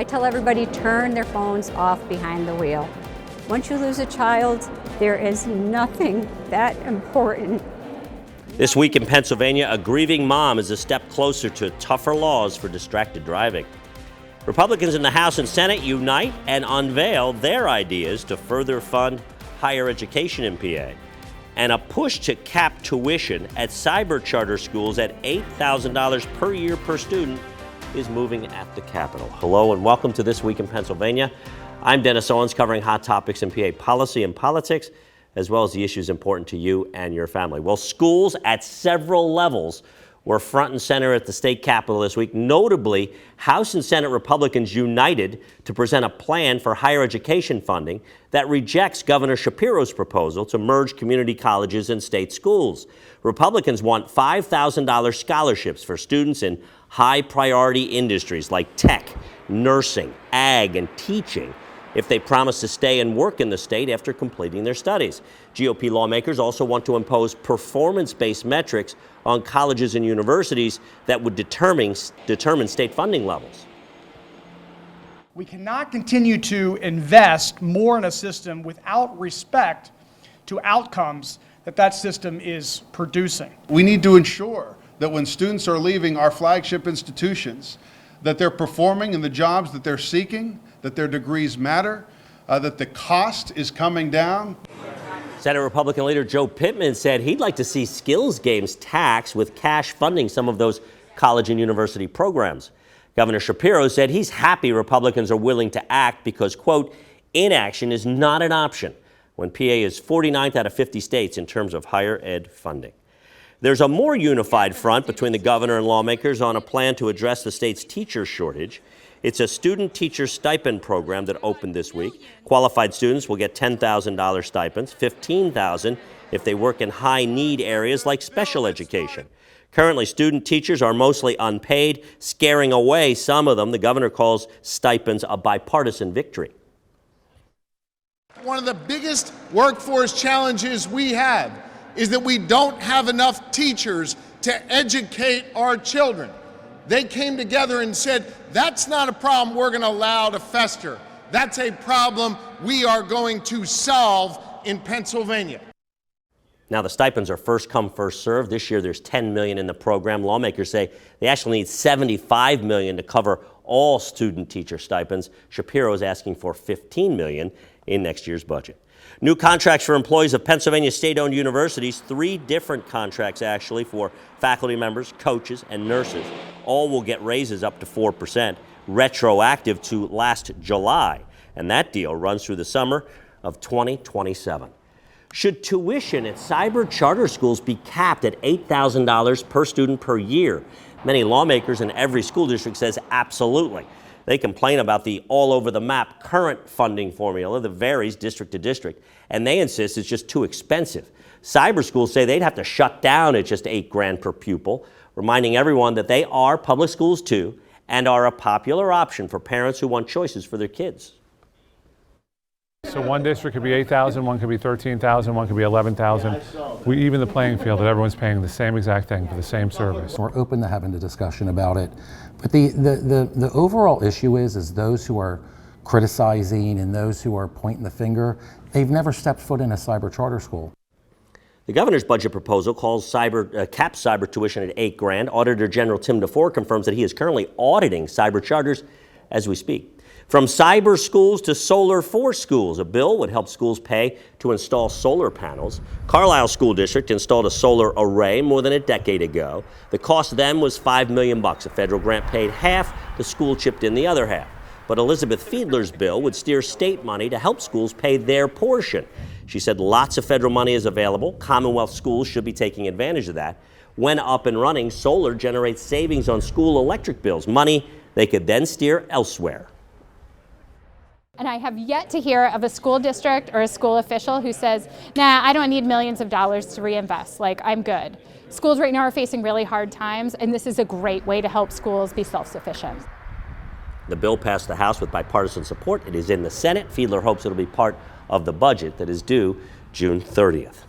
I tell everybody turn their phones off behind the wheel. Once you lose a child, there is nothing that important. This week in Pennsylvania, a grieving mom is a step closer to tougher laws for distracted driving. Republicans in the House and Senate unite and unveil their ideas to further fund higher education in PA. And a push to cap tuition at cyber charter schools at $8,000 per year per student is moving at the Capitol. Hello and welcome to This Week in Pennsylvania. I'm Dennis Owens, covering hot topics in PA policy and politics, as well as the issues important to you and your family. Well, schools at several levels were front and center at the state capitol this week. Notably, House and Senate Republicans united to present a plan for higher education funding that rejects Governor Shapiro's proposal to merge community colleges and state schools. Republicans want $5,000 scholarships for students in high-priority industries like tech, nursing, ag, and teaching if they promise to stay and work in the state after completing their studies. GOP lawmakers also want to impose performance-based metrics on colleges and universities that would determine state funding levels. We cannot continue to invest more in a system without respect to outcomes that system is producing. We need to ensure that when students are leaving our flagship institutions, that they're performing in the jobs that they're seeking, that their degrees matter, that the cost is coming down. Senate Republican leader Joe Pittman said he'd like to see skills games taxed with cash funding some of those college and university programs. Governor Shapiro said he's happy Republicans are willing to act because, quote, inaction is not an option when PA is 49th out of 50 states in terms of higher ed funding. There's a more unified front between the governor and lawmakers on a plan to address the state's teacher shortage. It's a student teacher stipend program that opened this week. Qualified students will get $10,000 stipends, $15,000 if they work in high need areas like special education. Currently, student teachers are mostly unpaid, scaring away some of them. The governor calls stipends a bipartisan victory. One of the biggest workforce challenges we have is that we don't have enough teachers to educate our children. They came together and said, that's not a problem we're going to allow to fester. That's a problem we are going to solve in Pennsylvania. Now, the stipends are first come, first served. This year, there's $10 million in the program. Lawmakers say they actually need $75 million to cover all student teacher stipends. Shapiro is asking for $15 million in next year's budget. New contracts for employees of Pennsylvania state-owned universities, 3 different contracts actually for faculty members, coaches, and nurses. All will get raises up to 4%, retroactive to last July. And that deal runs through the summer of 2027. Should tuition at cyber charter schools be capped at $8,000 per student per year? Many lawmakers in every school district says absolutely. They complain about the all-over-the-map current funding formula that varies district to district, and they insist it's just too expensive. Cyber schools say they'd have to shut down at just $8,000 per pupil, reminding everyone that they are public schools too and are a popular option for parents who want choices for their kids. So one district could be 8,000, one could be 13,000, one could be 11,000. We even the playing field that everyone's paying the same exact thing for the same service. We're open to having a discussion about it. But the overall issue is those who are criticizing and those who are pointing the finger, they've never stepped foot in a cyber charter school. The governor's budget proposal calls caps cyber tuition at $8,000. Auditor General Tim DeFore confirms that he is currently auditing cyber charters as we speak. From cyber schools to solar for schools, a bill would help schools pay to install solar panels. Carlisle School District installed a solar array more than a decade ago. The cost to them was $5 million. A federal grant paid half, the school chipped in the other half. But Elizabeth Fiedler's bill would steer state money to help schools pay their portion. She said lots of federal money is available. Commonwealth schools should be taking advantage of that. When up and running, solar generates savings on school electric bills, money they could then steer elsewhere. And I have yet to hear of a school district or a school official who says, nah, I don't need millions of dollars to reinvest, like I'm good. Schools right now are facing really hard times, and this is a great way to help schools be self-sufficient. The bill passed the House with bipartisan support. It is in the Senate. Fiedler hopes it'll be part of the budget that is due June 30th.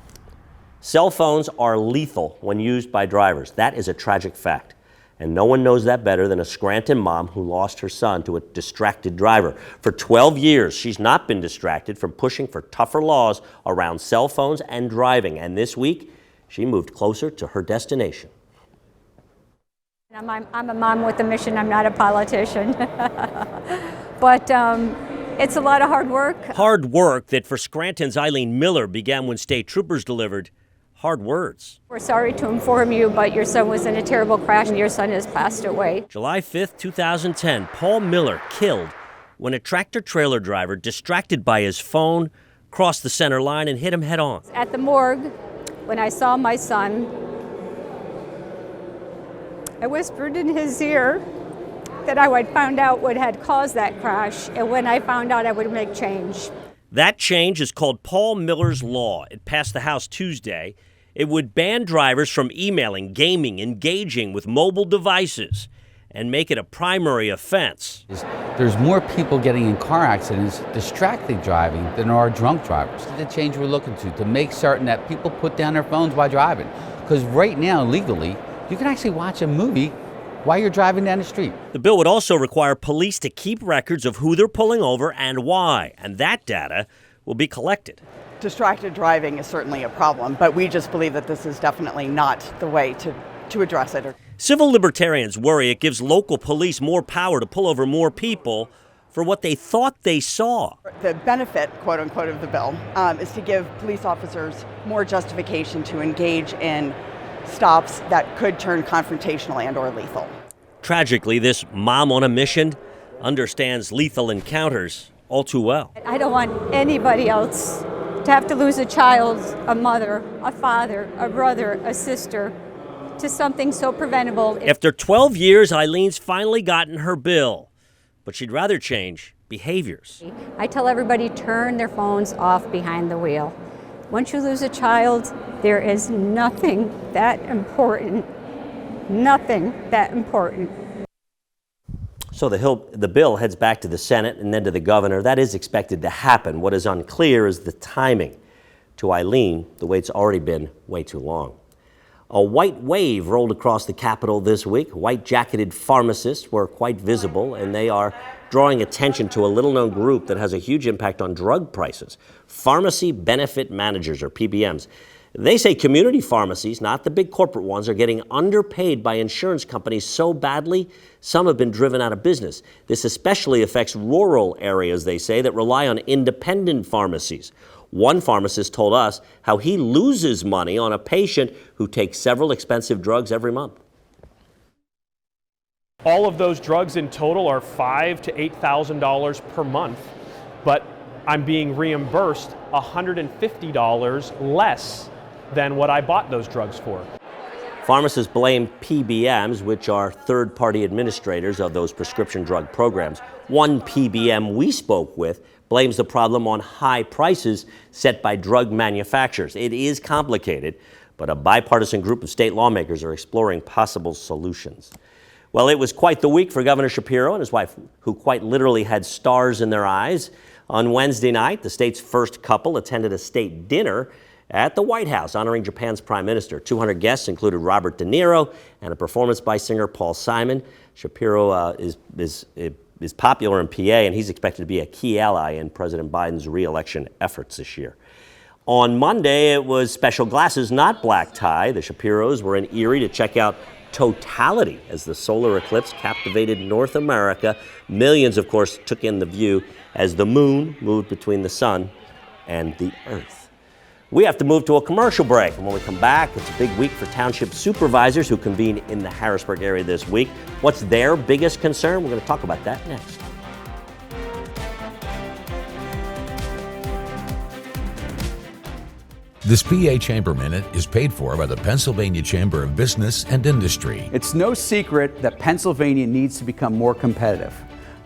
Cell phones are lethal when used by drivers. That is a tragic fact. And no one knows that better than a Scranton mom who lost her son to a distracted driver. For 12 years, she's not been distracted from pushing for tougher laws around cell phones and driving. And this week, she moved closer to her destination. I'm a mom with a mission. I'm not a politician. But it's a lot of hard work. Hard work that for Scranton's Eileen Miller began when state troopers delivered hard words. We're sorry to inform you, but your son was in a terrible crash and your son has passed away. July 5th, 2010, Paul Miller killed when a tractor-trailer driver, distracted by his phone, crossed the center line and hit him head on. At the morgue, when I saw my son, I whispered in his ear that I would find out what had caused that crash, and when I found out, I would make change. That change is called Paul Miller's Law. It passed the House Tuesday. It would ban drivers from emailing, gaming, engaging with mobile devices, and make it a primary offense. There's more people getting in car accidents distracted driving than there are drunk drivers. The change we're looking to make certain that people put down their phones while driving. Because right now, legally, you can actually watch a movie while you're driving down the street. The bill would also require police to keep records of who they're pulling over and why, and that data will be collected. Distracted driving is certainly a problem, but we just believe that this is definitely not the way to address it. Civil libertarians worry it gives local police more power to pull over more people for what they thought they saw. The benefit, quote unquote, of the bill is to give police officers more justification to engage in stops that could turn confrontational and or lethal. Tragically, this mom on a mission understands lethal encounters all too well. I don't want anybody else to have to lose a child, a mother, a father, a brother, a sister, to something so preventable. After 12 years, Eileen's finally gotten her bill, but she'd rather change behaviors. I tell everybody, turn their phones off behind the wheel. Once you lose a child, there is nothing that important. Nothing that important. So the bill heads back to the Senate and then to the governor. That is expected to happen. What is unclear is the timing. To Eileen, the wait's already been way too long. A white wave rolled across the Capitol this week. White-jacketed pharmacists were quite visible, and they are drawing attention to a little-known group that has a huge impact on drug prices. Pharmacy Benefit Managers, or PBMs. They say community pharmacies, not the big corporate ones, are getting underpaid by insurance companies so badly, some have been driven out of business. This especially affects rural areas, they say, that rely on independent pharmacies. One pharmacist told us how he loses money on a patient who takes several expensive drugs every month. All of those drugs in total are $5,000 to $8,000 per month, but I'm being reimbursed $150 less than what I bought those drugs for. Pharmacists blame PBMs, which are third-party administrators of those prescription drug programs. One PBM we spoke with blames the problem on high prices set by drug manufacturers. It is complicated, but a bipartisan group of state lawmakers are exploring possible solutions. Well, it was quite the week for Governor Shapiro and his wife, who quite literally had stars in their eyes. On Wednesday night, the state's first couple attended a state dinner at the White House, honoring Japan's prime minister. 200 guests included Robert De Niro and a performance by singer Paul Simon. Shapiro is popular in PA, and he's expected to be a key ally in President Biden's re-election efforts this year. On Monday, it was special glasses, not black tie. The Shapiros were in Erie to check out totality as the solar eclipse captivated North America. Millions, of course, took in the view as the moon moved between the sun and the earth. We have to move to a commercial break, and when we come back, it's a big week for Township Supervisors who convene in the Harrisburg area this week. What's their biggest concern? We're going to talk about that next. This PA Chamber Minute is paid for by the Pennsylvania Chamber of Business and Industry. It's no secret that Pennsylvania needs to become more competitive.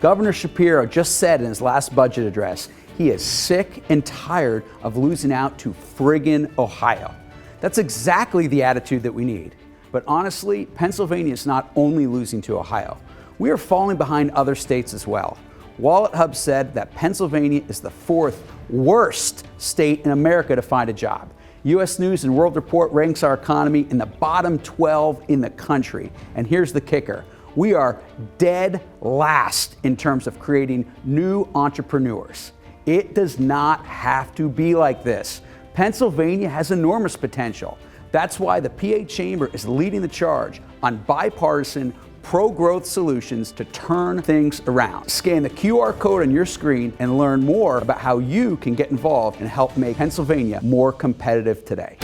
Governor Shapiro just said in his last budget address, he is sick and tired of losing out to friggin' Ohio. That's exactly the attitude that we need. But honestly, Pennsylvania is not only losing to Ohio. We are falling behind other states as well. Wallet Hub said that Pennsylvania is the 4th worst state in America to find a job. U.S. News and World Report ranks our economy in the bottom 12 in the country. And here's the kicker. We are dead last in terms of creating new entrepreneurs. It does not have to be like this. Pennsylvania has enormous potential. That's why the PA Chamber is leading the charge on bipartisan pro-growth solutions to turn things around. Scan the QR code on your screen and learn more about how you can get involved and help make Pennsylvania more competitive today.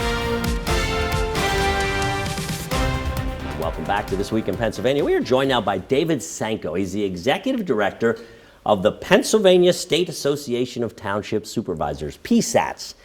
Welcome back to This Week in Pennsylvania. We are joined now by David Sanko. He's the Executive Director of the Pennsylvania State Association of Township Supervisors, PSATS.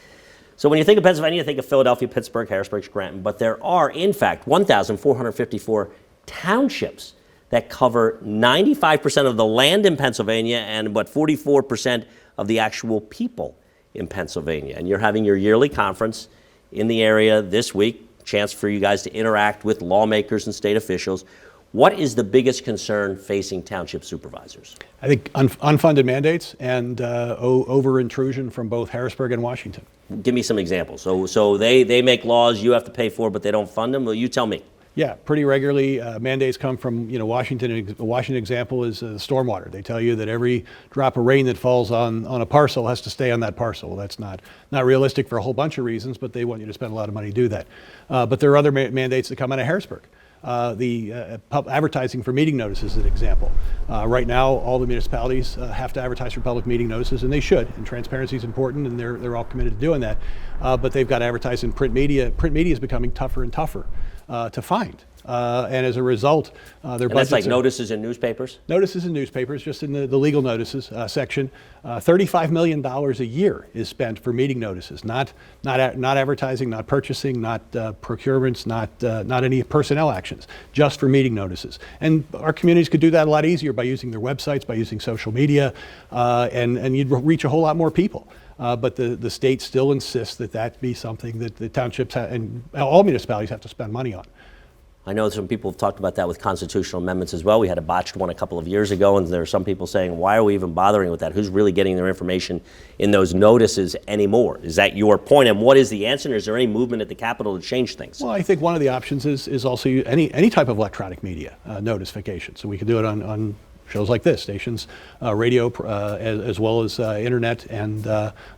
So when you think of Pennsylvania, you think of Philadelphia, Pittsburgh, Harrisburg, Scranton, but there are, in fact, 1,454 townships that cover 95% of the land in Pennsylvania and 44% of the actual people in Pennsylvania. And you're having your yearly conference in the area this week, chance for you guys to interact with lawmakers and state officials. What is the biggest concern facing township supervisors? I think unfunded mandates and over-intrusion from both Harrisburg and Washington. Give me some examples. So they make laws you have to pay for, but they don't fund them? Well, you tell me. Yeah, pretty regularly mandates come from Washington. A Washington example is stormwater. They tell you that every drop of rain that falls on a parcel has to stay on that parcel. Well, that's not realistic for a whole bunch of reasons, but they want you to spend a lot of money to do that. But there are other mandates that come out of Harrisburg. Advertising for meeting notices is an example. Right now, all the municipalities have to advertise for public meeting notices, and they should. And transparency is important, and they're all committed to doing that. But they've got to advertise in print media. Print media is becoming tougher and tougher to find. And as a result, their budgets. That's like notices in newspapers? Notices in newspapers, just in the legal notices section. $35 million a year is spent for meeting notices, not advertising, not purchasing, not procurements, not any personnel actions, just for meeting notices. And our communities could do that a lot easier by using their websites, by using social media, and you'd reach a whole lot more people. But the state still insists that be something that the townships and all municipalities have to spend money on. I know some people have talked about that with constitutional amendments as well. We had a botched one a couple of years ago, and there are some people saying, why are we even bothering with that? Who's really getting their information in those notices anymore? Is that your point? And what is the answer? And is there any movement at the Capitol to change things? Well, I think one of the options is also any type of electronic media notification. So we can do it on shows like this, stations, radio, as well as internet and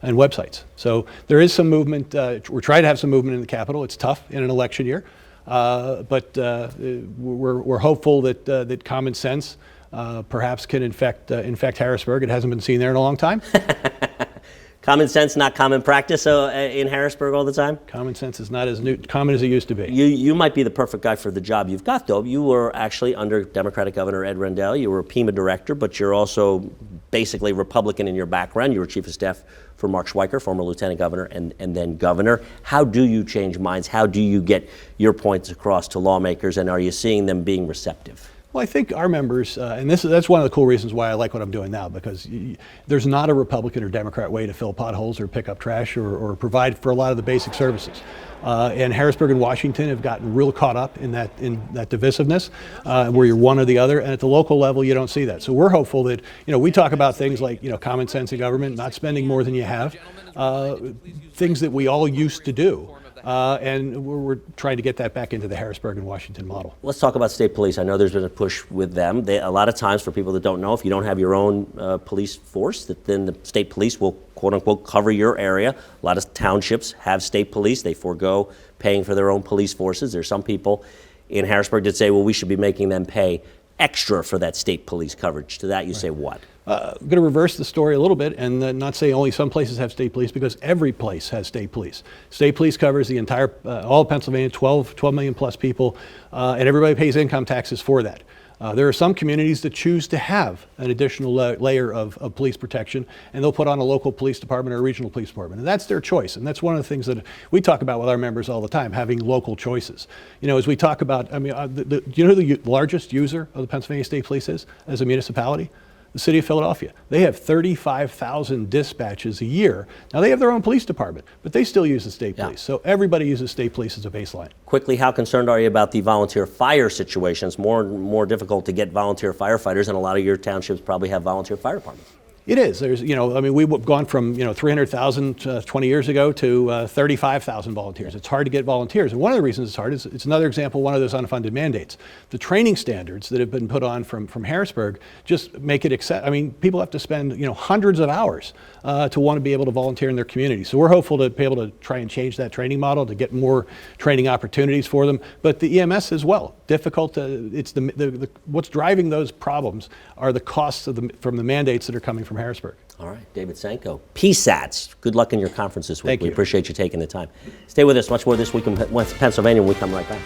websites. So there is some movement. We're trying to have some movement in the Capitol. It's tough in an election year. But we're hopeful that common sense perhaps can infect Harrisburg. It hasn't been seen there in a long time. Common sense, not common practice in Harrisburg all the time? Common sense is not as common as it used to be. You might be the perfect guy for the job you've got, though. You were actually under Democratic Governor Ed Rendell. You were a PEMA director, but you're also basically Republican in your background. You were chief of staff for Mark Schweiker, former lieutenant governor and then governor. How do you change minds? How do you get your points across to lawmakers, and are you seeing them being receptive? Well, I think our members, and that's one of the cool reasons why I like what I'm doing now, because there's not a Republican or Democrat way to fill potholes or pick up trash or provide for a lot of the basic services. And Harrisburg and Washington have gotten real caught up in that divisiveness, where you're one or the other. And at the local level, you don't see that. So we're hopeful that, we talk about things like, common sense in government, not spending more than you have, things that we all used to do. And we're trying to get that back into the Harrisburg and Washington model. Let's talk about state police. I know there's been a push with them. A lot of times, for people that don't know, if you don't have your own police force, then the state police will, quote unquote, cover your area. A lot of townships have state police. They forego paying for their own police forces. There's some people in Harrisburg that say, well, we should be making them pay extra for that state police coverage. To that, you say what? I'm going to reverse the story a little bit and not say only some places have state police, because every place has state police. State police covers the entire, all of Pennsylvania, 12 million plus people, and everybody pays income taxes for that. There are some communities that choose to have an additional layer of police protection, and they'll put on a local police department or a regional police department. And that's their choice. And that's one of the things that we talk about with our members all the time, having local choices. As we talk about, do you know who the largest user of the Pennsylvania State Police is as a municipality? The city of Philadelphia. They have 35,000 dispatches a year. Now they have their own police department, but they still use the state police. So everybody uses state police as a baseline. Quickly, how concerned are you about the volunteer fire situation? It's more and more difficult to get volunteer firefighters, and a lot of your townships probably have volunteer fire departments. It is. There's, I mean, we've gone from, 300,000 20 years ago to 35,000 volunteers. It's hard to get volunteers. And one of the reasons it's hard is it's another example, one of those unfunded mandates. The training standards that have been put on from Harrisburg just make it I mean, people have to spend, hundreds of hours to want to be able to volunteer in their community. So we're hopeful to be able to try and change that training model to get more training opportunities for them. But the EMS as well. Difficult. It's what's driving those problems are the costs from the mandates that are coming from Harrisburg. All right, David Sanko. PSATs, good luck in your conference this week. Thank you. We appreciate you taking the time. Stay with us. Much more This Week in Pennsylvania when we come right back.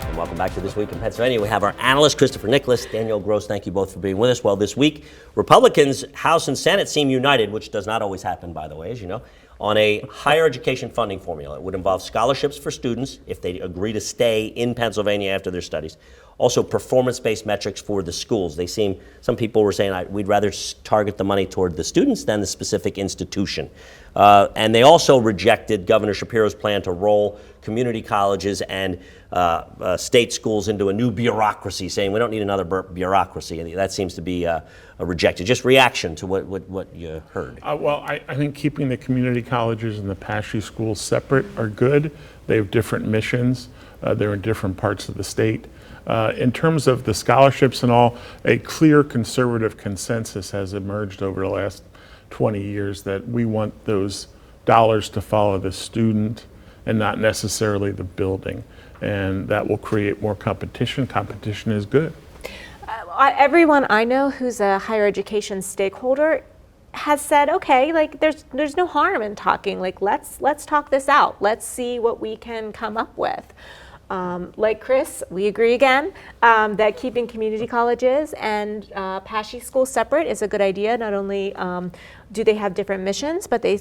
And welcome back to This Week in Pennsylvania. We have our analyst, Christopher Nicholas, Danielle Gross. Thank you both for being with us. Well, this week, Republicans, House and Senate seem united, which does not always happen, by the way, as you know, on a higher education funding formula. It would involve scholarships for students if they agree to stay in Pennsylvania after their studies. Also, performance-based metrics for the schools. Some people were saying we'd rather target the money toward the students than the specific institution. And they also rejected Governor Shapiro's plan to roll community colleges and state schools into a new bureaucracy, saying we don't need another bureaucracy. And that seems to be rejected. Just reaction to what you heard. Well, I think keeping the community colleges and the PASHE schools separate are good. They have different missions. They're in different parts of the state. In terms of the scholarships and all, a clear conservative consensus has emerged over the last 20 years that we want those dollars to follow the student and not necessarily the building. And that will create more competition. Competition is good. Everyone I know who's a higher education stakeholder has said, okay, like there's no harm in talking. Like let's talk this out. Let's see what we can come up with. Like Chris, we agree again that keeping community colleges and PASHE schools separate is a good idea. Not only do they have different missions, but they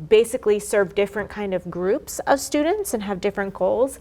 basically serve different kind of groups of students and have different goals.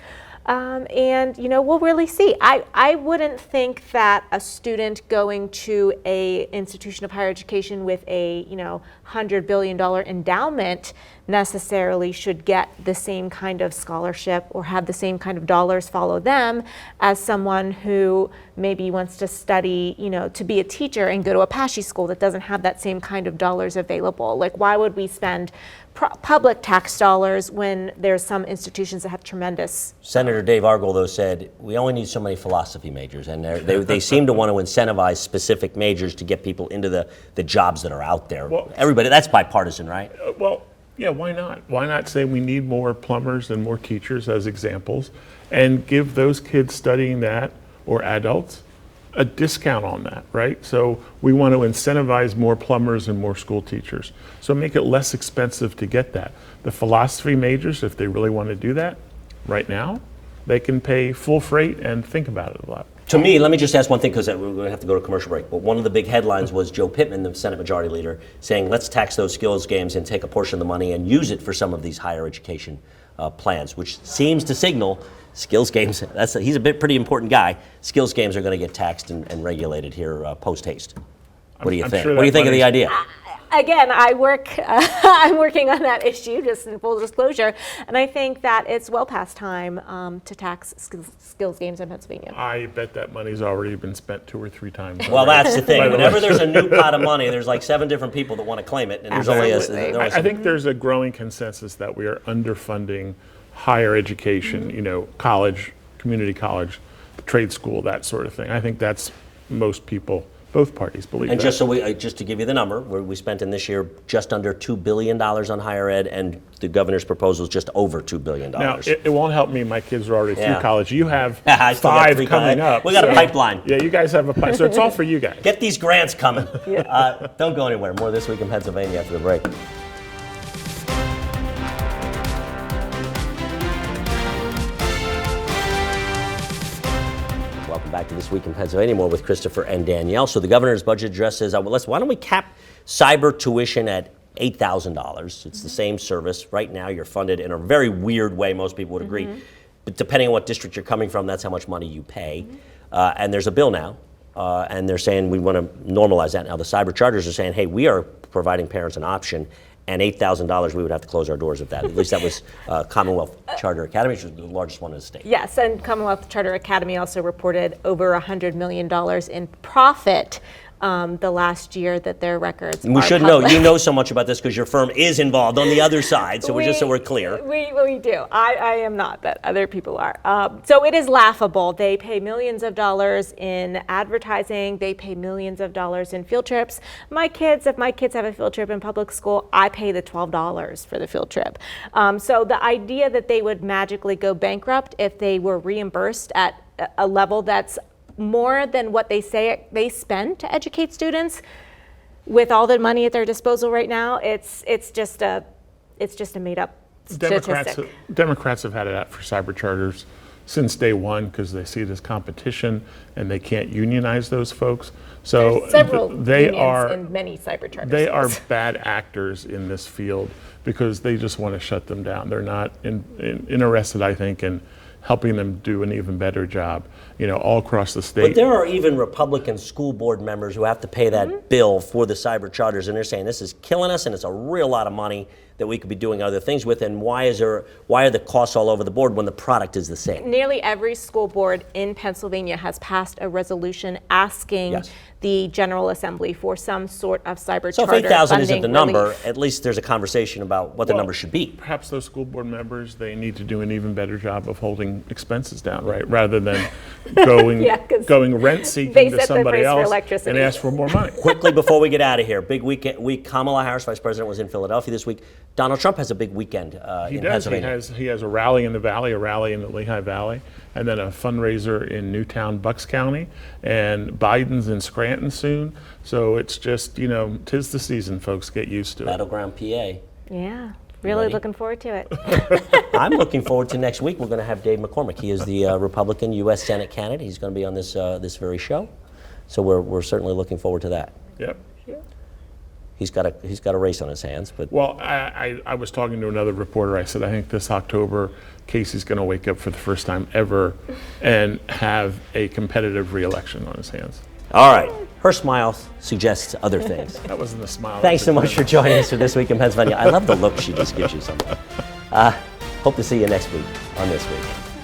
And we'll really see. I wouldn't think that a student going to a institution of higher education with a $100 billion endowment necessarily should get the same kind of scholarship or have the same kind of dollars follow them as someone who maybe wants to study, to be a teacher and go to a PASHE school that doesn't have that same kind of dollars available. Like, why would we spend public tax dollars when there's some institutions that have tremendous. Senator Dave Argall, though, said we only need so many philosophy majors, and they seem to want to incentivize specific majors to get people into the jobs that are out there. Well, everybody, that's bipartisan, right? Well, yeah, why not? Why not say we need more plumbers and more teachers as examples, and give those kids studying that, or adults, a discount on that, right? So we want to incentivize more plumbers and more school teachers. So make it less expensive to get that. The philosophy majors, if they really want to do that right now, they can pay full freight and think about it a lot. To me, let me just ask one thing, because we're going to have to go to commercial break, but one of the big headlines was Joe Pittman, the Senate Majority Leader, saying let's tax those skills games and take a portion of the money and use it for some of these higher education plans, which seems to signal skills games, he's a pretty important guy. Skills games are going to get taxed and regulated here post-haste. What do you think? What do you think of the idea? Again, I'm working on that issue, just in full disclosure, and I think that it's well past time to tax skills games in Pennsylvania. I bet that money's already been spent 2 or 3 times. Well, that's the thing. Whenever there's a new pot of money, there's like 7 different people that want to claim it, and there's only I think there's a growing consensus that we are underfunding higher education, college, community college, trade school, that sort of thing. I think that's most people, both parties believe and that. Just to give you the number, we spent in this year just under $2 billion on higher ed, and the governor's proposal is just over $2 billion. Now, it won't help me. My kids are already through college. You have 5 coming up. We got a pipeline. Yeah, you guys have a pipeline. So it's all for you guys. Get these grants coming. Don't go anywhere. More This Week in Pennsylvania after the break. Back to This Week in Pennsylvania, more with Christopher and Danielle. So the governor's budget address says, why don't we cap cyber tuition at $8,000? It's the same service. Right now, you're funded in a very weird way. Most people would agree. But depending on what district you're coming from, that's how much money you pay. And there's a bill now, and they're saying we want to normalize that. Now, the cyber charters are saying, hey, we are providing parents an option, and $8,000, we would have to close our doors at that. At least that was Commonwealth Charter Academy, which was the largest one in the state. Yes, and Commonwealth Charter Academy also reported over $100 million in profit the last year that their records And we are should public. know, you know so much about this because your firm is involved on the other side, so just so we're clear. We do. I am not, but other people are. So it is laughable. They pay millions of dollars in advertising. They pay millions of dollars in field trips. If my kids have a field trip in public school, I pay the $12 for the field trip. So the idea that they would magically go bankrupt if they were reimbursed at a level that's more than what they say they spend to educate students, with all the money at their disposal right now, it's just a made up statistic. Democrats have had it out for cyber charters since day one because they see it as competition and they can't unionize those folks. So there's several they unions are in many cyber charters. They are bad actors in this field because they just want to shut them down. They're not interested, I think, in helping them do an even better job, all across the state. But there are even Republican school board members who have to pay that bill for the cyber charters, and they're saying this is killing us, and it's a real lot of money that we could be doing other things with, and why are the costs all over the board when the product is the same? Nearly every school board in Pennsylvania has passed a resolution asking the General Assembly for some sort of cyber So if charter 8,000 isn't the funding number, relief. at least there's a conversation about what the number should be. Perhaps those school board members, they need to do an even better job of holding expenses down, right? Rather than going rent seeking they to set the somebody price for else electricity. and ask for more money. Quickly before we get out of here, big week. Kamala Harris, Vice President, was in Philadelphia this week. Donald Trump has a big weekend He in does. Pennsylvania. He has a rally in the Valley, a rally in the Lehigh Valley, and then a fundraiser in Newtown, Bucks County, and Biden's in Scranton soon. So it's just, 'tis the season, folks. Get used to it. Battleground PA. Yeah, really Ready? looking forward to it. I'm looking forward to next week. We're going to have Dave McCormick. He is the Republican U.S. Senate candidate. He's going to be on this very show. So we're certainly looking forward to that. Yep. He's got a race on his hands, but Well, I was talking to another reporter. I said, I think this October, Casey's going to wake up for the first time ever and have a competitive re-election on his hands. all right. Her smile suggests other things. That wasn't a smile. Thanks so much for joining us for This Week in Pennsylvania. I love the look she just gives you sometimes. Hope to see you next week on This Week.